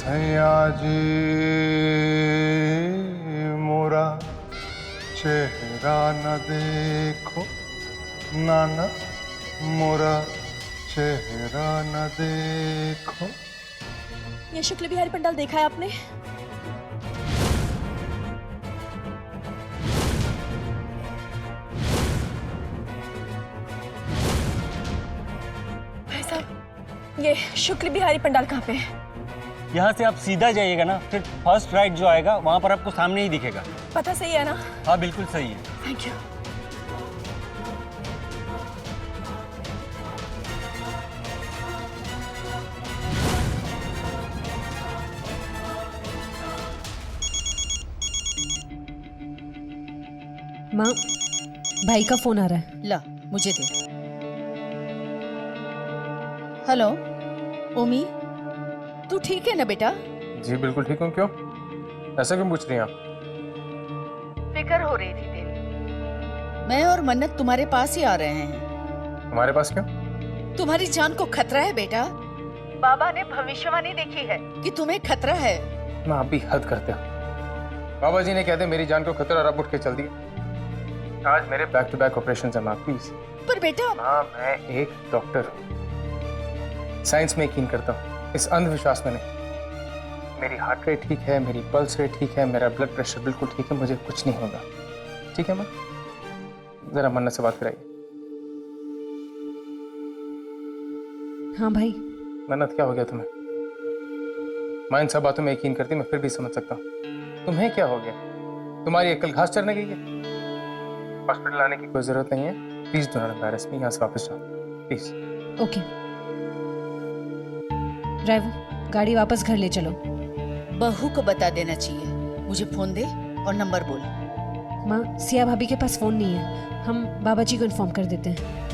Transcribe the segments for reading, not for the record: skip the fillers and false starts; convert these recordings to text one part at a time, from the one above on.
सैया जी मोरा चेहरा न देखो, नाना मोरा चेहरा न देखो। ये शुक्ल बिहारी पंडाल देखा है आपने? भाई साहब, ये शुक्ल बिहारी पंडाल कहाँ पे है? यहाँ से आप सीधा जाइएगा ना, फिर फर्स्ट राइट जो आएगा वहाँ पर आपको सामने ही दिखेगा। पता सही है ना? हाँ बिल्कुल सही है। Thank you. माँ, भाई का फोन आ रहा है। ला मुझे दे। हेलो ओमी, तू ठीक है ना बेटा? जी बिल्कुल ठीक हूँ। क्यों, ऐसा क्यों पूछ रही हैं आप? फिक्र हो रही थी तेरी। मैं और मन्नत तुम्हारे पास ही आ रहे हैं। हमारे पास क्यों? तुम्हारी जान को खतरा है बेटा। बाबा ने भविष्यवाणी देखी है कि तुम्हें खतरा है। मैं आप भी हद करते हो। बाबा जी ने कहते मेरी जान को खतरा और आप उठ के चल दिए। आज मेरे बैक टू बैक ऑपरेशन है माँ, प्लीज। पर बेटा माँ, मैं एक डॉक्टर हूँ, साइंस में यकीन करता हूँ, इस अंधविश्वास में नहीं। मेरी हार्ट रेट ठीक है, मेरी पल्स रेट ठीक है, मेरा ब्लड प्रेशर बिल्कुल ठीक है, मुझे कुछ नहीं होगा। ठीक है माँ, जरा मन्नत से बात कराइए। हाँ भाई। मन्नत, क्या हो गया तुम्हें? माँ इन सब बातों में यकीन करती, मैं फिर भी समझ सकता हूँ। तुम्हें क्या हो गया? तुम्हारी अक्ल घास चरने गई है? हॉस्पिटल आने की कोई जरूरत नहीं है। प्लीज डू नॉट एम्बैरेस मी। यहाँ से वापस जाओ प्लीज। ओके ड्राइवर, गाड़ी वापस घर ले चलो। बहू को बता देना चाहिए। मुझे फोन दे और नंबर बोल। माँ, सिया भाभी के पास फोन नहीं है, हम बाबा जी को इन्फॉर्म कर देते हैं।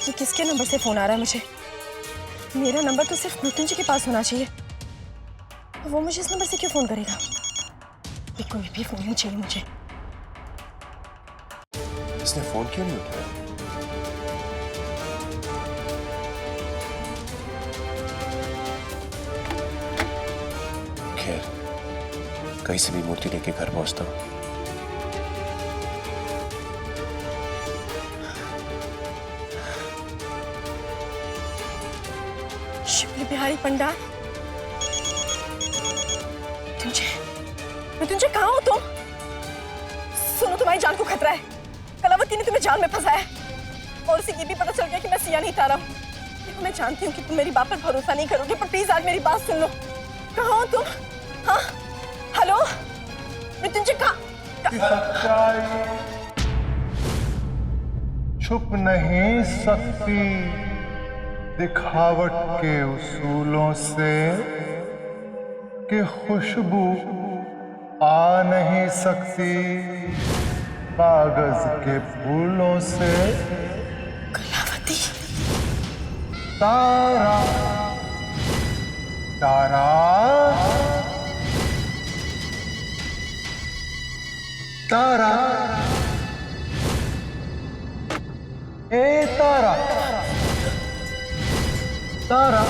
ये किसके नंबर से फोन आ रहा है मुझे? मेरा नंबर तो सिर्फ मृत्युंजय के पास होना चाहिए। वो मुझे इस नंबर से क्यों फोन करेगा? ये कोई भी फोन नहीं चाहिए मुझे। इसने फोन क्यों नहीं उठाया? खैर, कहीं से भी मूर्ति लेके घर पहुंचता हूँ। शुक्ल बिहारी पंडाल, तुझे कहाँ हो तुम? सुनो, तुम्हारी जान को खतरा है। कलावती ने तुम्हें जाल में फंसाया है और उसे ये भी पता चल गया कि मैं सिया नहीं तारा हूँ। देखो, मैं जानती हूँ कि तुम मेरी बात पर भरोसा नहीं करोगे, पर प्लीज आज मेरी बात सुन लो। कहाँ हो तुम? हाँ, हेलो मृत्युंजय, कहाँ? सच्चाई छुप नहीं सकती दिखावट के उसूलों से, कि खुशबू आ नहीं सकती कागज के फूलों से। कलावती, तारा तारा तारा, ए तारा तारा।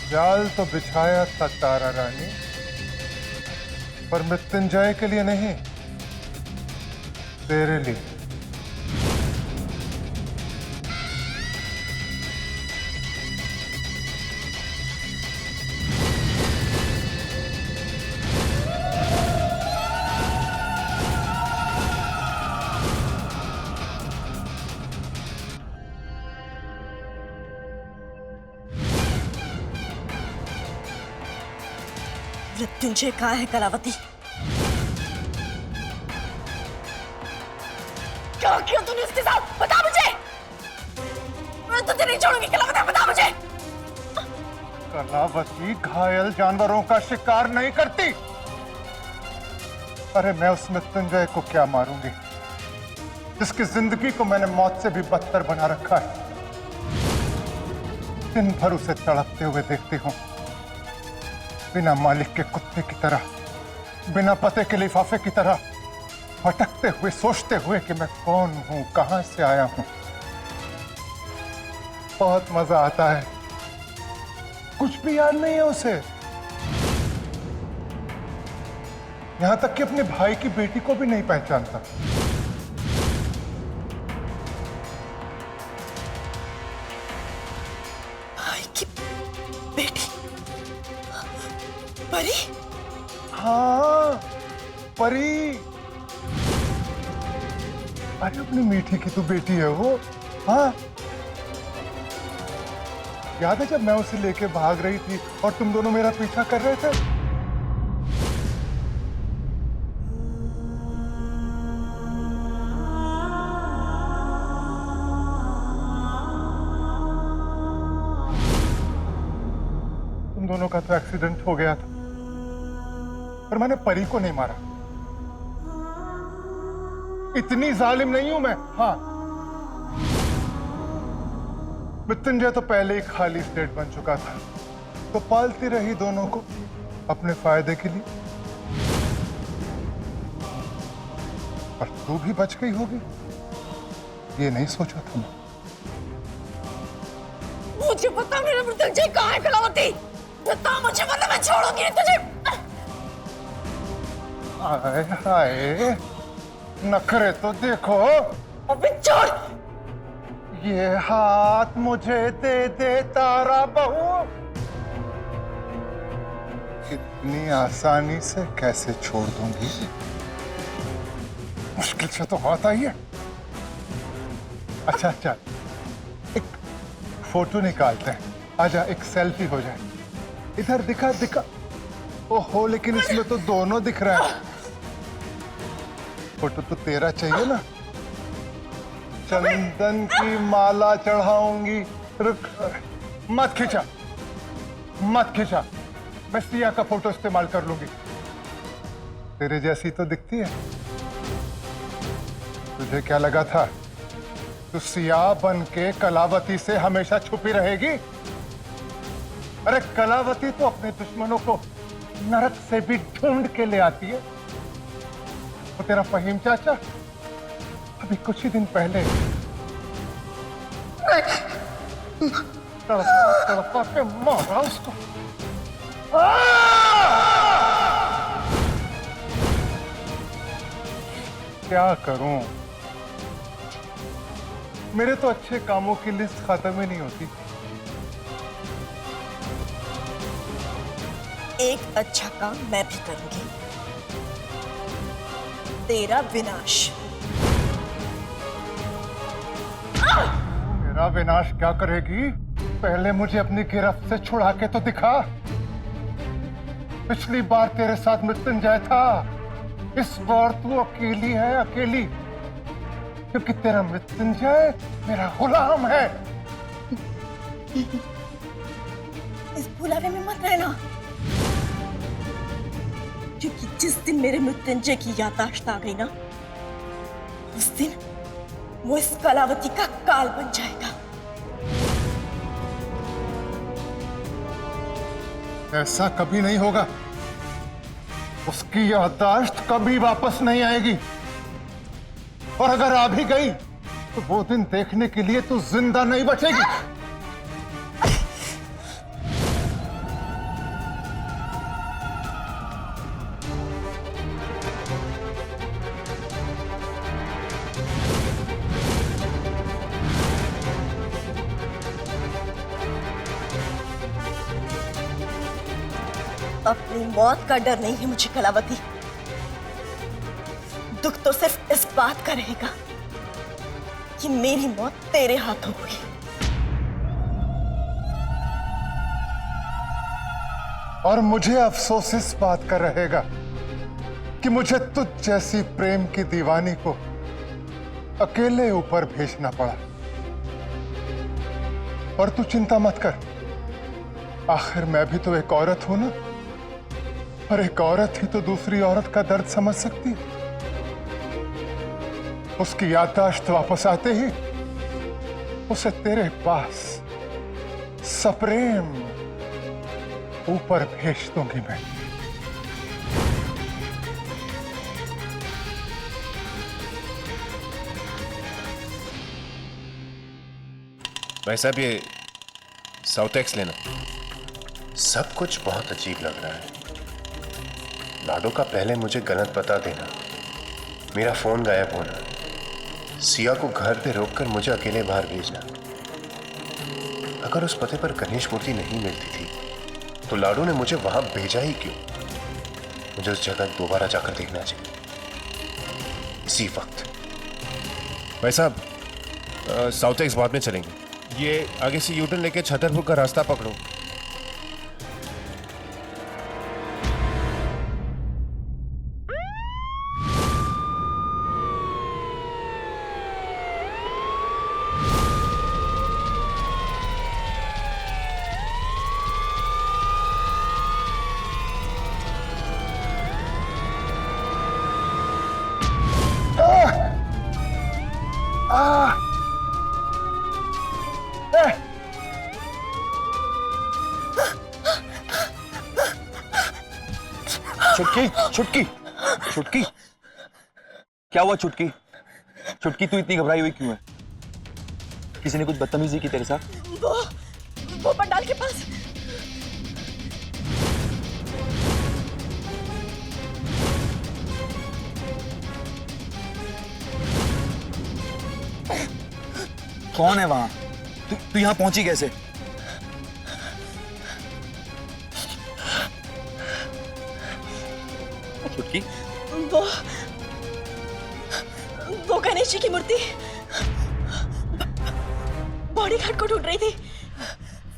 जाल तो बिछाया था तारा रानी, पर मृत्युंजय के लिए नहीं, तेरे लिए। मृत्युंजय कहाँ है कलावती? क्या किया तूने उसके साथ? बता मुझे। मैं तुझे नहीं छोड़ूंगी कलावती, बता मुझे। कलावती घायल जानवरों का शिकार नहीं करती। अरे मैं उस मृत्युंजय को क्या मारूंगी जिसकी जिंदगी को मैंने मौत से भी बदतर बना रखा है। दिन भर उसे तड़पते हुए देखती हूं, बिना मालिक के कुत्ते की तरह, बिना पते के लिफाफे की तरह भटकते हुए, सोचते हुए कि मैं कौन हूं, कहां से आया हूं। बहुत मजा आता है। कुछ भी याद नहीं है उसे, यहां तक कि अपने भाई की बेटी को भी नहीं पहचानता। भाई की बेटी? परी? हाँ, परी। अरे अपनी मीठी की तो बेटी है वो। हाँ, याद है जब मैं उसे लेके भाग रही थी और तुम दोनों मेरा पीछा कर रहे थे? तुम दोनों का तो एक्सीडेंट हो गया था, पर मैंने परी को नहीं मारा। इतनी जालिम नहीं हूं मैं। हाँ, मृत्युंजय तो पहले ही खाली स्टेट बन चुका था, तो पालती रही दोनों को अपने फायदे के लिए। पर तू भी बच गई होगी, ये नहीं सोचा था मैं। मुझे पता मेरा मृत्युंजय कहाँ है कलावती। बता मुझे, वरना मैं छोड़ूंगी नहीं तुझे। हाय हाय, नखरे तो देखो। अबे छोड़। ये हाथ मुझे दे दे तारा बहू। इतनी आसानी से कैसे छोड़ दूंगी? मुश्किल से तो होता ही है। अच्छा अच्छा, एक फोटो निकालते हैं। आजा, एक सेल्फी हो जाए। इधर दिखा दिखा। ओहो, लेकिन इसमें तो दोनों दिख रहे हैं। फोटो तो तेरा चाहिए ना। चंदन की माला चढ़ाऊंगी। रुक, मत खींचा, मत खींचा। मैं सिया का फोटो इस्तेमाल कर लूंगी। तेरे जैसी तो दिखती है। तुझे क्या लगा था तू सिया बन के कलावती से हमेशा छुपी रहेगी? अरे कलावती तो अपने दुश्मनों को नरक से भी ढूंढ के ले आती है। तो तेरा फहीम चाचा अभी कुछ ही दिन पहले तड़पा के मारा उसको। क्या करूं? मेरे तो अच्छे कामों की लिस्ट खत्म ही नहीं होती। एक अच्छा काम मैं भी करूंगी, तेरा विनाश। मेरा विनाश क्या करेगी? पहले मुझे अपनी गिरफ्त से छुड़ा के तो दिखा। पिछली बार तेरे साथ मृत्युंजय था, इस बार तू अकेली है, अकेली। क्योंकि तेरा मृत्युंजय मेरा गुलाम है। इस बुलावे में मत रहना, क्योंकि जिस दिन मेरे मृत्युंजय की याददाश्त आ गई ना, उस दिन वो इस कलावती का काल बन जाएगा। ऐसा कभी नहीं होगा। उसकी याददाश्त कभी वापस नहीं आएगी। और अगर आ भी गई तो वो दिन देखने के लिए तू जिंदा नहीं बचेगी। अपनी मौत का डर नहीं है मुझे कलावती। दुख तो सिर्फ इस बात का रहेगा कि मेरी मौत तेरे हाथों हुई। और मुझे अफसोस इस बात का रहेगा कि मुझे तुझ जैसी प्रेम की दीवानी को अकेले ऊपर भेजना पड़ा। पर तू चिंता मत कर, आखिर मैं भी तो एक औरत हूं ना, और एक औरत ही तो दूसरी औरत का दर्द समझ सकती है। उसकी याददाश्त वापस आते ही उसे तेरे पास सप्रेम ऊपर भेज दूंगी मैं। भाई साहब ये साउथेक्स लेना। सब कुछ बहुत अजीब लग रहा है। लाडो का पहले मुझे गलत बता देना, मेरा फोन गायब होना, सिया को घर पे रोककर मुझे अकेले बाहर भेजना। अगर उस पते पर गणेश मूर्ति नहीं मिलती थी तो लाडो ने मुझे वहां भेजा ही क्यों? मुझे उस जगह दोबारा जाकर देखना चाहिए इसी वक्त। भाई साहब साउथेक्स बाद में चलेंगे, ये आगे से यूटर्न लेके छतरपुर का रास्ता पकड़ो। छुटकी, छुटकी, छुटकी, क्या हुआ छुटकी? छुटकी तू इतनी घबराई हुई क्यों है? किसी ने कुछ बदतमीजी की तेरे साथ? वो पंडाल के पास। कौन है वहां? तू यहां पहुंची कैसे? छुटकी, वो गणेश जी की मूर्ति बॉडी गार्ड को ढूंढ रही थी।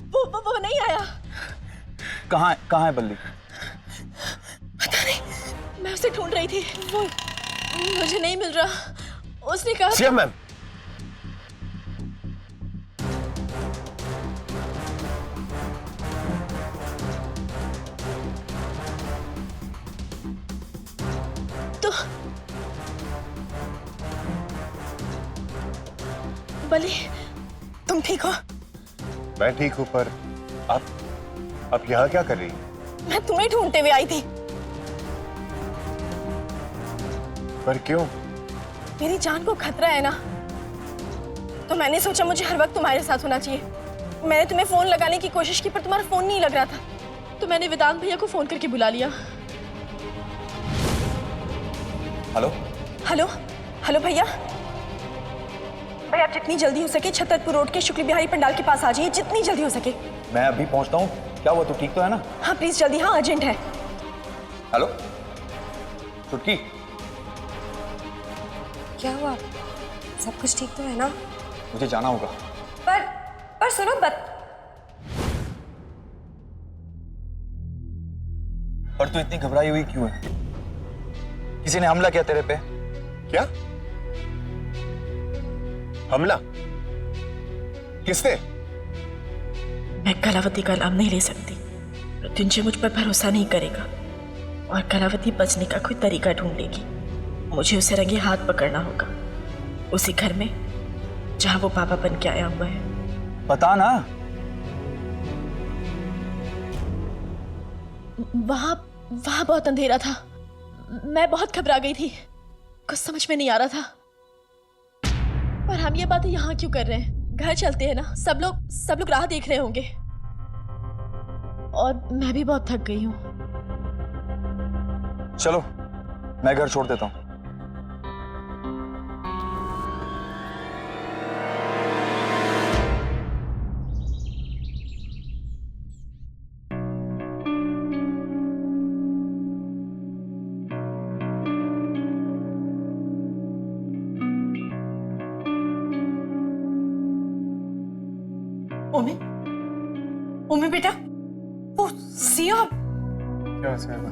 वो नहीं आया। कहाँ है बल्ली? पता नहीं, मैं उसे ढूंढ रही थी, वो मुझे नहीं मिल रहा। उसने कहा सिया मैम, तो बली, तुम ठीक हो? मैं ठीक हूं, पर आप यहां क्या कर रही हैं? मैं तुम्हें ढूंढते हुए आई थी। पर क्यों? मेरी जान को खतरा है ना, तो मैंने सोचा मुझे हर वक्त तुम्हारे साथ होना चाहिए। मैंने तुम्हें फोन लगाने की कोशिश की पर तुम्हारा फोन नहीं लग रहा था, तो मैंने वेदांत भैया को फोन करके बुला लिया। हेलो हेलो हेलो भैया, आप जितनी जल्दी हो सके छतरपुर रोड के शुक्ल बिहारी पंडाल के पास आ जाइए, जितनी जल्दी हो सके। मैं अभी पहुंचता हूँ। क्या हुआ, तू ठीक तो है ना? हाँ प्लीज जल्दी, हाँ अर्जेंट है। हेलो छुटकी, क्या हुआ? सब कुछ ठीक तो है ना? मुझे जाना होगा। पर सुनो पर तू इतनी घबराई हुई क्यों है? किसी ने हमला किया तेरे पे? क्या हमला? किसने? मैं कलावती का नाम नहीं ले सकती। मृत्युंजय मुझ पर भरोसा नहीं करेगा और कलावती बचने का कोई तरीका ढूंढेगी। मुझे उसे रंगे हाथ पकड़ना होगा, उसी घर में जहां वो पापा बन के आया हुआ है। बता ना। वहां बहुत अंधेरा था, मैं बहुत घबरा गई थी, कुछ समझ में नहीं आ रहा था। पर हम ये बातें यहाँ क्यों कर रहे हैं? घर चलते हैं ना, सब लोग राह देख रहे होंगे। और मैं भी बहुत थक गई हूँ। चलो मैं घर छोड़ देता हूँ। उम्मी बेटा, वो सिया। क्या हुआ सिया को?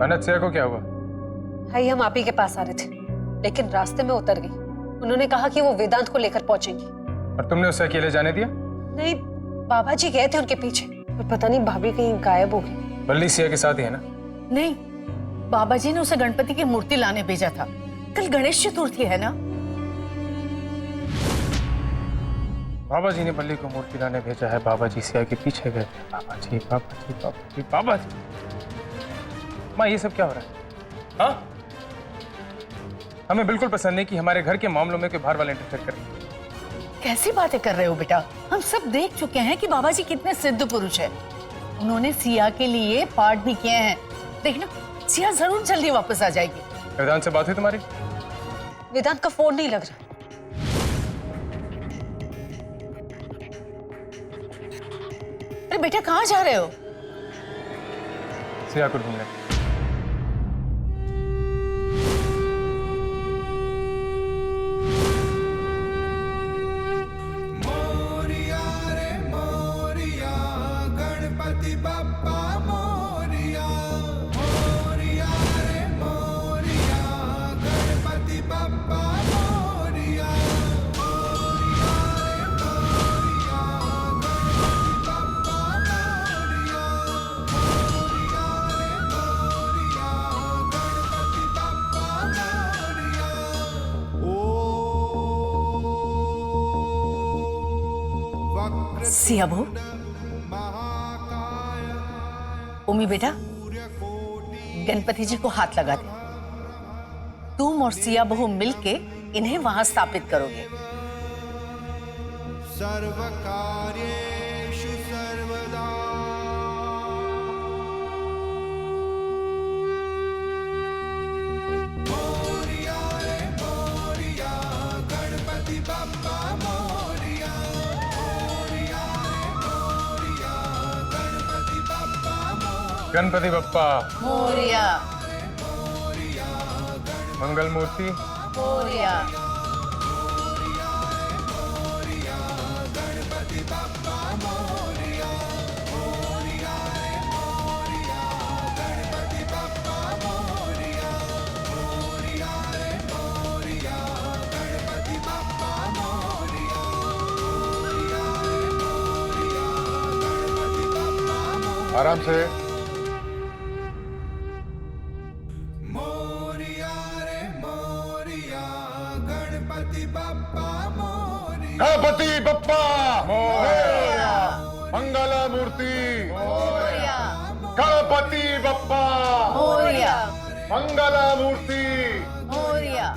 अनत, सिया को क्या हुआ? भाई हम आप ही के पास आ रहे थे, लेकिन रास्ते में उतर गई। उन्होंने कहा कि वो वेदांत को लेकर पहुंचेंगी। और तुमने उसे अकेले जाने दिया? नहीं, बाबा जी गए थे उनके पीछे, पर पता नहीं भाभी कहीं गायब हो गई। बल्ली सिया के साथ ही है ना? नहीं, बाबा जी ने उसे गणपति की मूर्ति लाने भेजा था। कल गणेश चतुर्थी है ना। बाबा जी ने बल्ली को मूर्ति लाने भेजा है, बाबा जी सिया के पीछे गए। बाबा जी, बाबा जी, बाबा जी, बाबा जी। माँ, ये सब क्या हो रहा है? हाँ, हमें बिल्कुल पसंद नहीं कि हमारे घर के मामलों में कोई बाहर वाले इंटरफेयर करें। कैसी बातें कर रहे हो बेटा? हम सब देख चुके हैं कि बाबा जी कितने सिद्ध पुरुष हैं। उन्होंने सिया के लिए पाठ भी किए हैं। देखना, सिया जरूर जल्दी वापस आ जाएगी। वेदांत से बात हुई तुम्हारी? वेदांत का फोन नहीं लग रहा। अरे बेटा, कहाँ जा रहे हो? सिया को ढूंढने। सिया बहू, उमी बेटा, गणपति जी को हाथ लगा दे। तुम और सिया बहू मिलके इन्हें वहां स्थापित करोगे। सर्वकार्येषु सर्वदा मोरिया रे मोरिया, गणपति बप्पा मोरिया। गणपति बप्पा मोरिया। मंगल मूर्ति मोरिया। आराम से। गणपति बप्पा मोरया, मंगल मूर्ति मोरिया। गणपति बप्पा मोरिया। मंगल मूर्ति मोरिया।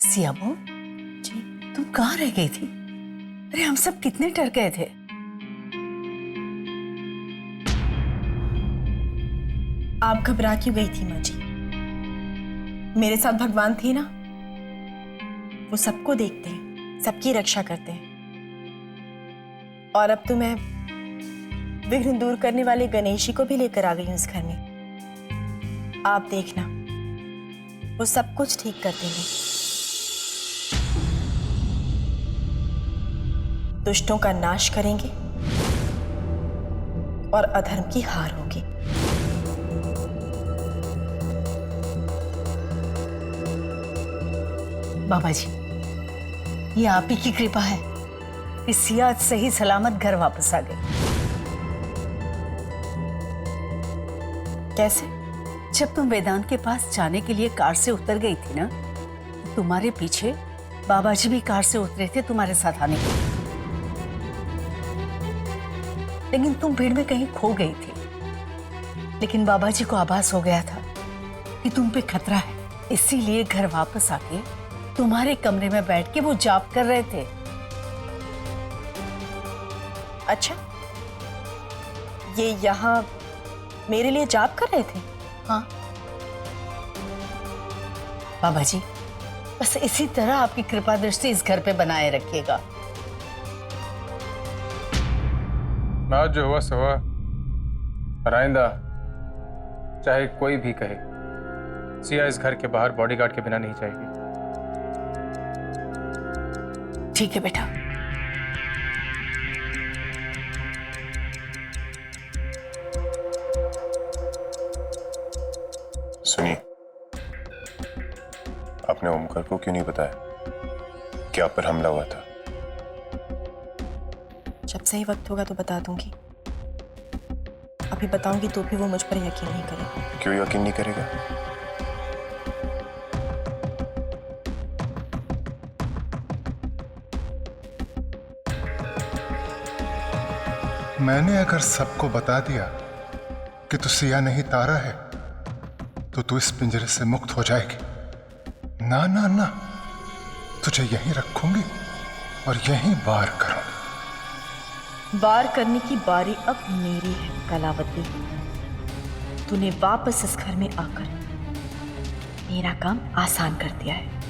सिया बहू जी, तुम कहाँ रह गई थी? अरे हम सब कितने डर गए थे। आप घबरा क्यों गई थी माँ जी? मेरे साथ भगवान थे ना, वो सबको देखते हैं, सबकी रक्षा करते हैं। और अब तो मैं विघ्न दूर करने वाले गणेश जी को भी लेकर आ गई हूँ इस घर में। आप देखना, वो सब कुछ ठीक कर देंगे। दुष्टों का नाश करेंगे और अधर्म की हार होगी। बाबा जी, ये आप ही की कृपा है कि सिया सही सलामत घर वापस आ गई। कैसे? जब तुम वेदांत के पास जाने के लिए कार से उतर गई थी ना, तो तुम्हारे पीछे बाबा जी भी कार से उतरे थे तुम्हारे साथ आने के लिए। लेकिन तुम भीड़ में कहीं खो गई थी। लेकिन बाबा जी को आभास हो गया था कि तुम पे खतरा है, इसीलिए घर वापस आके तुम्हारे कमरे में बैठ के वो जाप कर रहे थे। अच्छा, ये यहाँ मेरे लिए जाप कर रहे थे? हाँ बाबा जी, बस इसी तरह आपकी कृपा दृष्टि इस घर पे बनाए रखिएगा। ना जो हुआ सो हुआ। पर आइंदा चाहे कोई भी कहे, सिया इस घर के बाहर बॉडीगार्ड के बिना नहीं जाएगी। ठीक है बेटा। सुनिए, आपने ओमकार को क्यों नहीं बताया कि आप पर हमला हुआ था? जब सही वक्त होगा तो बता दूंगी। अभी बताऊंगी तो भी वो मुझ पर यकीन नहीं करेगा। क्यों यकीन नहीं करेगा? मैंने अगर सबको बता दिया कि तू सिया नहीं तारा है तो तू इस पिंजरे से मुक्त हो जाएगी। ना ना ना, तुझे यहीं रखूंगी और यहीं वार करूंगी। वार करने की बारी अब मेरी है कलावती। तूने वापस इस घर में आकर मेरा काम आसान कर दिया है।